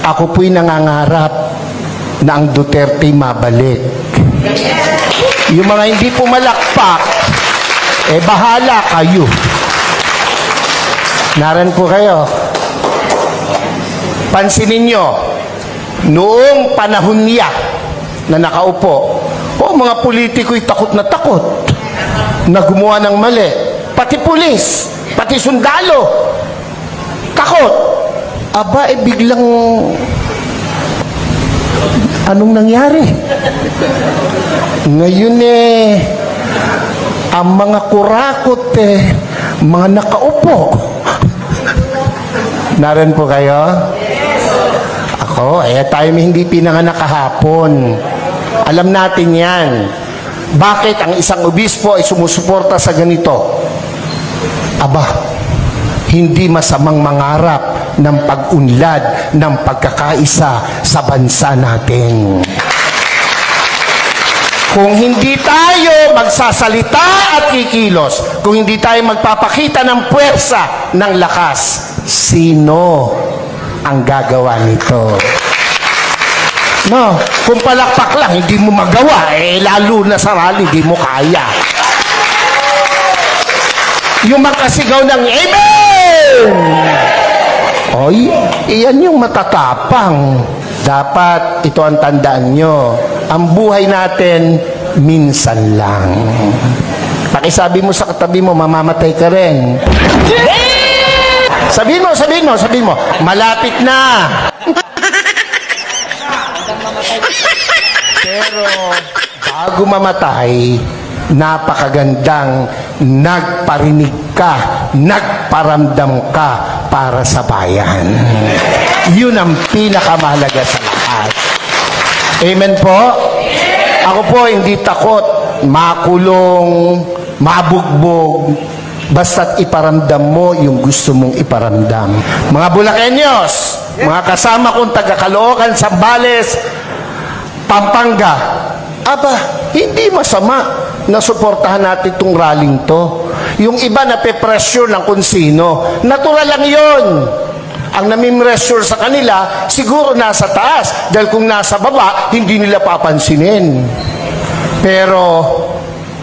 Ako po'y nangangarap na ang Duterte mabalik. Yung mga hindi pumalakpak, bahala kayo. Naran po kayo. Pansinin nyo, noong panahon niya na nakaupo, mga politiko'y takot na takot na gumawa ng mali. Pati pulis, pati sundalo, takot. Aba, biglang anong nangyari? Ngayon ang mga kurakot mga nakaupo. Naran po kayo? Ako, tayo hindi pinanganak kahapon. Alam natin yan. Bakit ang isang obispo ay sumusuporta sa ganito? Aba, hindi masamang mangarap ng pag-unlad ng pagkakaisa sa bansa natin. Kung hindi tayo magsasalita at kikilos, kung hindi tayo magpapakita ng puwersa, ng lakas, sino ang gagawa nito? No, kung palakpak lang, hindi mo magawa, lalo na sa rally, hindi mo kaya. Yung makasigaw ng Amen! Oy, iyan yung matatapang. Dapat, ito ang tandaan nyo, ang buhay natin, minsan lang. Pakisabi mo sa katabi mo, mamamatay ka rin. Sabihin mo, malapit na. Pero, bago mamatay, napakagandang nagparinig ka, nagparamdam ka para sa bayan. Yun ang pinakamahalaga sa lahat. Amen po? Ako po hindi takot makulong, mabugbog, basta't iparamdam mo yung gusto mong iparamdam. Mga Bulakenyos, mga kasama kong taga-Caloocan, Zambales, Pampanga, aba, hindi masama na suportahan natin itong rallying to. Yung iba na pe-pressure ng kung sino, natural lang yun. Ang nami-pressure sa kanila, siguro nasa taas. Dahil kung nasa baba, hindi nila papansinin. Pero,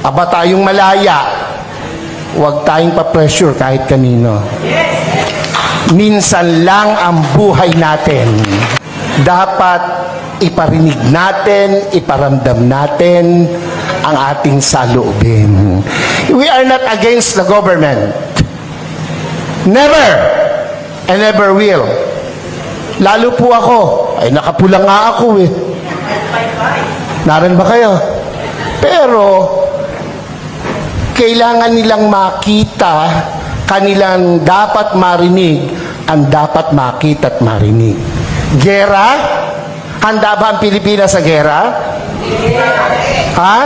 aba tayong malaya, huwag tayong pa-pressure kahit kanino. Minsan lang ang buhay natin. Dapat iparinig natin, iparamdam natin ang ating saloobin. We are not against the government. Never and never will. Lalo po ako. Nakapula nga ako Naran ba kayo? Pero, kailangan nilang makita, kanilang dapat marinig, ang dapat makita at marinig. Gera? Handa ba ang Pilipinas sa gera? Ha?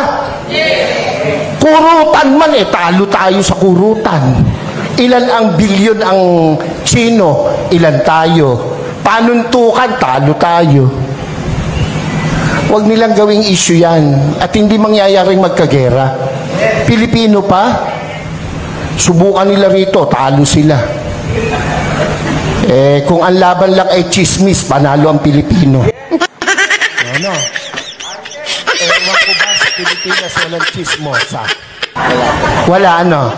Kurutan man talo tayo sa kurutan. Ilan ang bilyon ang Chino, ilan tayo. Panuntukan, talo tayo. Huwag nilang gawing issue yan. At hindi mangyayaring magkagera. Pilipino pa, subukan nila rito, talo sila. Kung ang laban lang ay chismis, panalo ang Pilipino. Ano? Ewan ko ba sa Pilipinas walang chismosa? Wala, ano?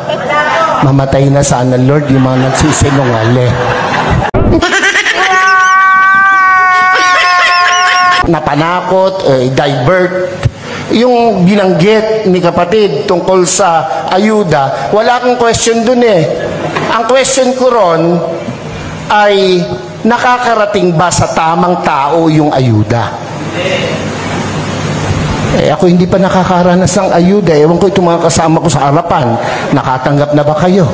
Mamatay na sana, Lord, yung mga nagsisinungaling. Napanakot, divert. Yung binanggit ni kapatid tungkol sa ayuda, wala akong question dun Ang question ko ron ay nakakarating ba sa tamang tao yung ayuda? Ako hindi pa nakakaranas ng ayuda. Ewan ko itong mga kasama ko sa harapan. Nakatanggap na ba kayo?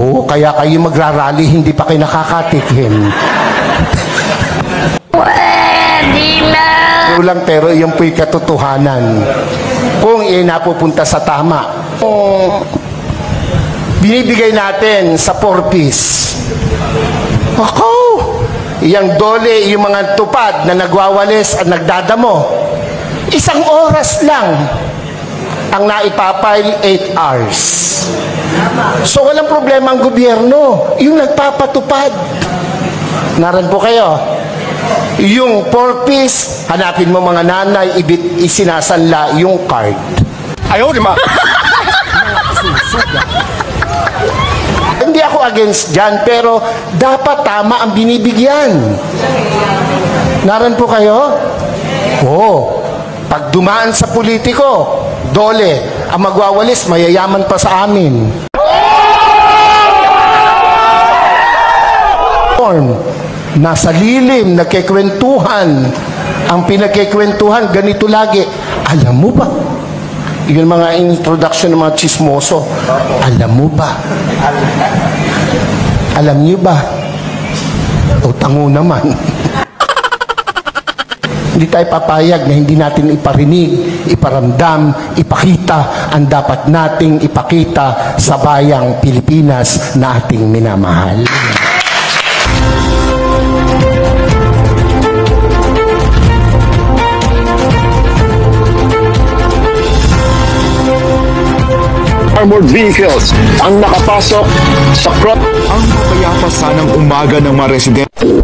Oo, kaya kayo magrarally, hindi pa kayo nakakatikim. Pero yan po'y katotohanan. Kung napupunta sa tama. Kung binibigay natin sa 4-piece. Ako! Yang dole, yung mga tupad na nagwawalis at nagdadamo. 1 oras lang ang naipapile 8 hours. So walang problema ang gobyerno, yung nagpapatupad. Naran po kayo. Yung 4-piece, hanapin mo mga nanay, isinasanla yung card. Ayaw, di ba? Hindi ako against dyan, pero dapat tama ang binibigyan. Naran po kayo? Oo. Pag dumaan sa politiko, dole. Ang magwawalis, mayayaman pa sa amin. Nasa lilim, nagkikwentuhan. Ang pinagkikwentuhan, ganito lagi. Alam mo ba? Yung mga introduction ng mga chismoso. Alam mo ba? Alam niyo ba? O tango naman. Hindi tayo papayag na hindi natin iparinig, iparamdam, ipakita ang dapat nating ipakita sa bayang Pilipinas na ating minamahal. Armored vehicles ang nakapasok sa Ang mapayapa sanang umaga ng mga residente